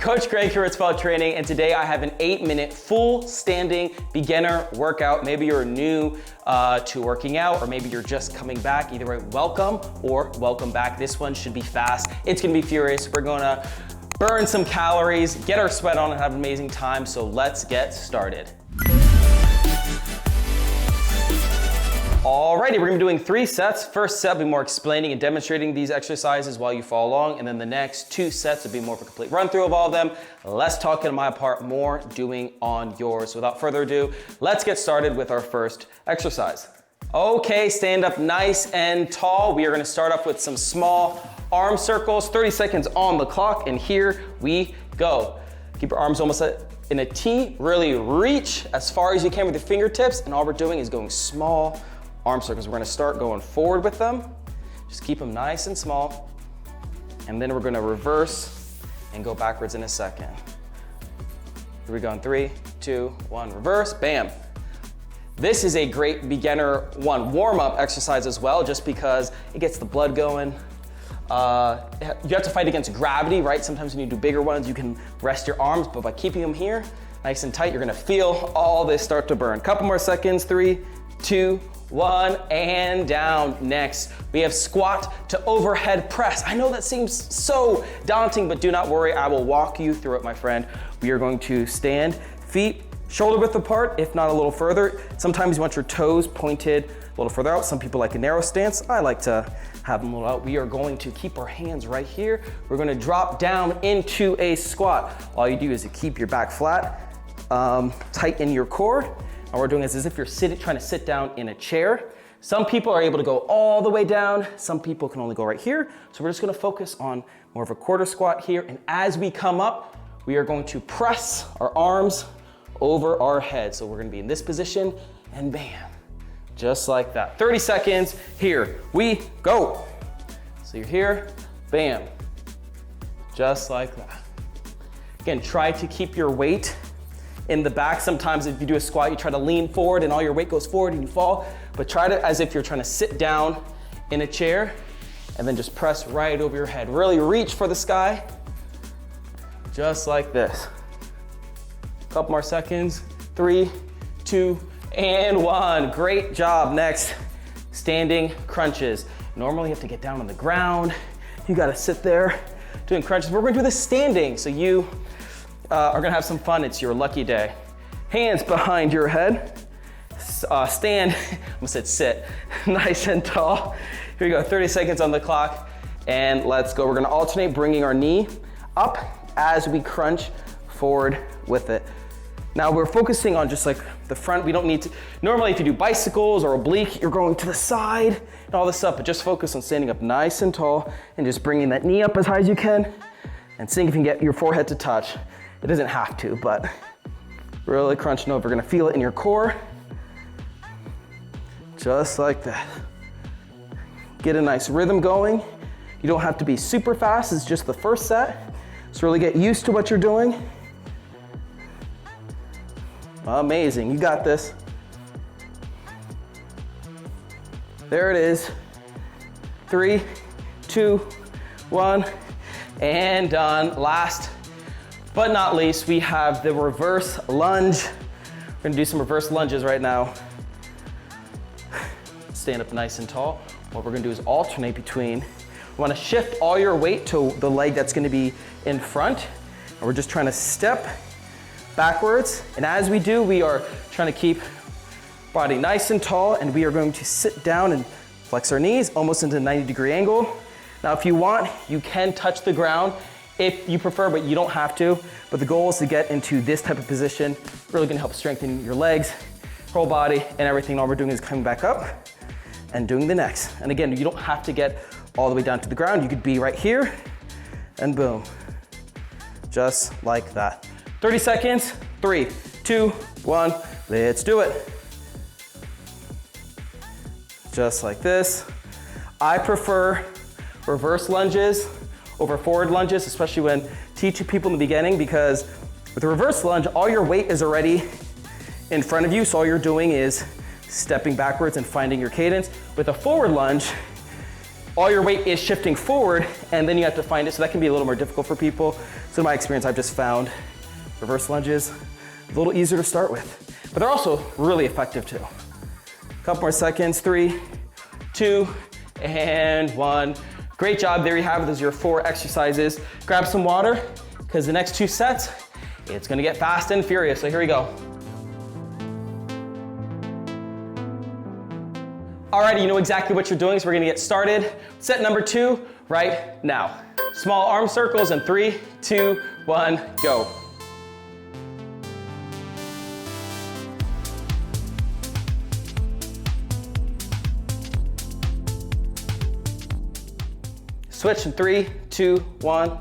Coach Greg here at Svelte Training, and today I have an 8-minute full standing beginner workout. Maybe you're new to working out, or maybe you're just coming back. Either way, welcome or welcome back. This one should be fast. It's gonna be furious. We're gonna burn some calories, get our sweat on, and have an amazing time. So let's get started. Alrighty, we're gonna be doing 3 sets. First set will be more explaining and demonstrating these exercises while you follow along, and then the next 2 sets will be more of a complete run through of all of them. Less talking on my part, more doing on yours. So without further ado, let's get started with our first exercise. Okay, stand up nice and tall. We are gonna start off with some small arm circles, 30 seconds on the clock, and here we go. Keep your arms almost in a T, really reach as far as you can with your fingertips, and all we're doing is going small arm circles. We're gonna start going forward with them. Just keep them nice and small. And then we're gonna reverse and go backwards in a second. Here we go in 3, 2, 1, reverse, bam. This is a great beginner warm-up exercise as well, just because it gets the blood going. You have to fight against gravity, right? Sometimes when you do bigger ones, you can rest your arms, but by keeping them here nice and tight, you're gonna feel all this start to burn. Couple more seconds, 3, 2, 1, and down. Next, we have squat to overhead press. I know that seems so daunting, but do not worry, I will walk you through it, my friend. We are going to stand, feet shoulder width apart, if not a little further. Sometimes you want your toes pointed a little further out. Some people like a narrow stance. I like to have them a little out. We are going to keep our hands right here. We're gonna drop down into a squat. All you do is you keep your back flat, tighten your core. All we're doing is as if you're trying to sit down in a chair. Some people are able to go all the way down. Some people can only go right here. So we're just gonna focus on more of a quarter squat here. And as we come up, we are going to press our arms over our head. So we're gonna be in this position and bam, just like that. 30 seconds, here we go. So you're here, bam, just like that. Again, try to keep your weight in the back. Sometimes if you do a squat, you try to lean forward and all your weight goes forward and you fall, but try to, as if you're trying to sit down in a chair, and then just press right over your head. Really reach for the sky, just like this. Couple more seconds, 3, 2, and 1. Great job. Next, standing crunches. Normally you have to get down on the ground. You gotta sit there doing crunches. We're gonna do this standing, so you are gonna have some fun. It's your lucky day. Hands behind your head. Stand, I almost said sit, nice and tall. Here we go, 30 seconds on the clock, and let's go. We're gonna alternate bringing our knee up as we crunch forward with it. Now we're focusing on just like the front. We don't need to, normally if you do bicycles or oblique, you're going to the side and all this stuff, but just focus on standing up nice and tall and just bringing that knee up as high as you can and seeing if you can get your forehead to touch. It doesn't have to, but really crunching over. You're gonna feel it in your core. Just like that. Get a nice rhythm going. You don't have to be super fast, it's just the first set. So really get used to what you're doing. Amazing, you got this. There it is. 3, 2, 1, and done. Last but not least, we have the reverse lunge. We're gonna do some reverse lunges right now. Stand up nice and tall. What we're gonna do is alternate between, we wanna shift all your weight to the leg that's gonna be in front. And we're just trying to step backwards. And as we do, we are trying to keep body nice and tall, and we are going to sit down and flex our knees almost into a 90-degree angle. Now, if you want, you can touch the ground if you prefer, but you don't have to. But the goal is to get into this type of position. Really gonna help strengthen your legs, whole body, and everything. All we're doing is coming back up and doing the next. And again, you don't have to get all the way down to the ground. You could be right here, and boom. Just like that. 30 seconds, 3, 2, 1, let's do it. Just like this. I prefer reverse lunges over forward lunges, especially when teaching people in the beginning, because with a reverse lunge, all your weight is already in front of you, so all you're doing is stepping backwards and finding your cadence. With a forward lunge, all your weight is shifting forward, and then you have to find it, so that can be a little more difficult for people. So in my experience, I've just found reverse lunges a little easier to start with, but they're also really effective too. A couple more seconds, 3, 2, and 1. Great job, there you have it, those are your 4 exercises. Grab some water, because the next 2 sets, it's gonna get fast and furious, so here we go. Alrighty, you know exactly what you're doing, so we're gonna get started. Set number 2, right now. Small arm circles in 3, 2, 1, go. Switch in 3, 2, 1.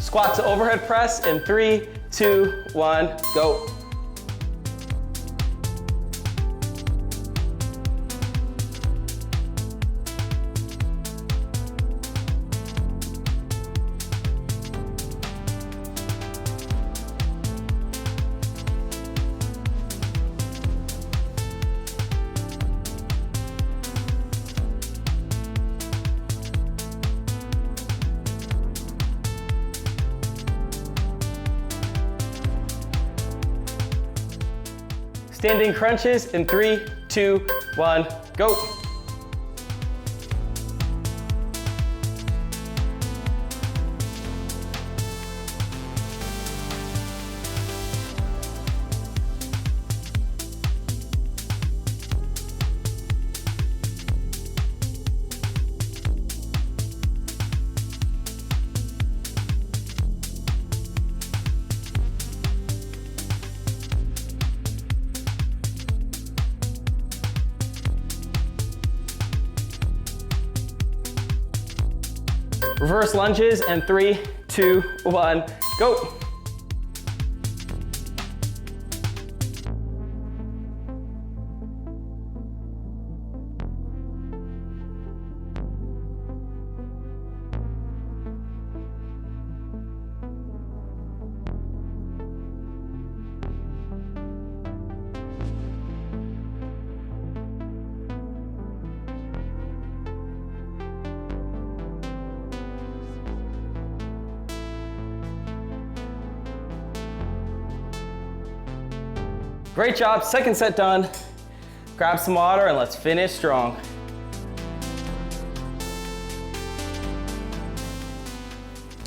Squat to overhead press in 3, 2, 1, go. Standing crunches in 3, 2, 1, go. Reverse lunges in 3, 2, 1, go. Great job, second set done. Grab some water and let's finish strong.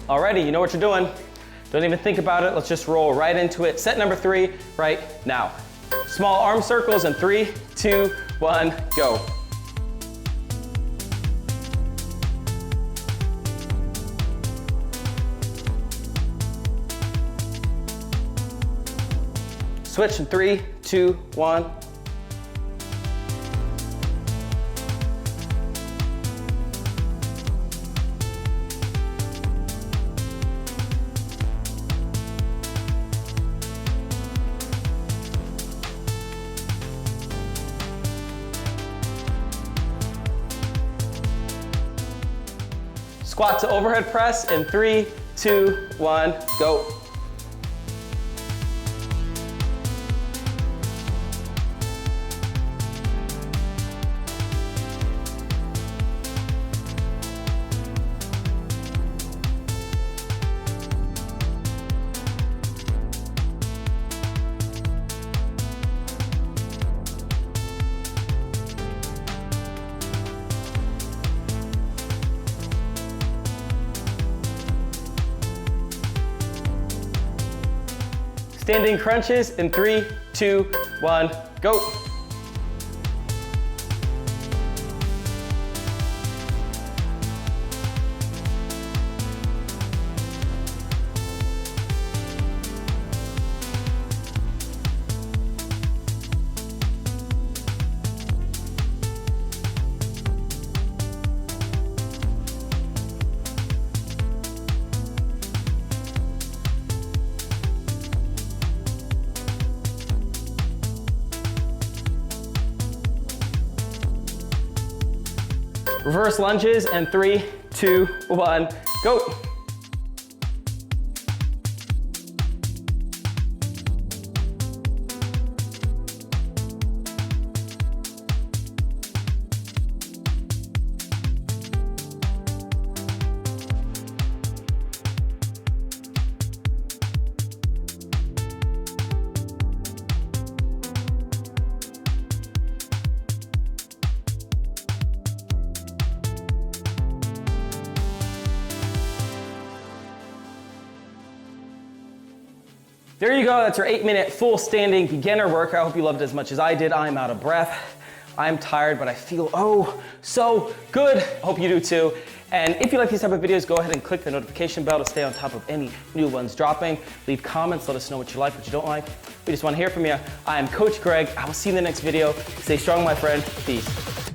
Alrighty, you know what you're doing. Don't even think about it, let's just roll right into it. Set number 3, right now. Small arm circles in 3, 2, 1, go. Switch in 3, 2, 1. Squat to overhead press in 3, 2, 1, go. Standing crunches in 3, 2, 1, go. Reverse lunges, and 3, 2, 1, go. There you go, that's your 8-minute full standing beginner workout. I hope you loved it as much as I did. I'm out of breath. I'm tired, but I feel oh so good. I hope you do too. And if you like these type of videos, go ahead and click the notification bell to stay on top of any new ones dropping. Leave comments, let us know what you like, what you don't like. We just want to hear from you. I am Coach Greg. I will see you in the next video. Stay strong, my friend. Peace.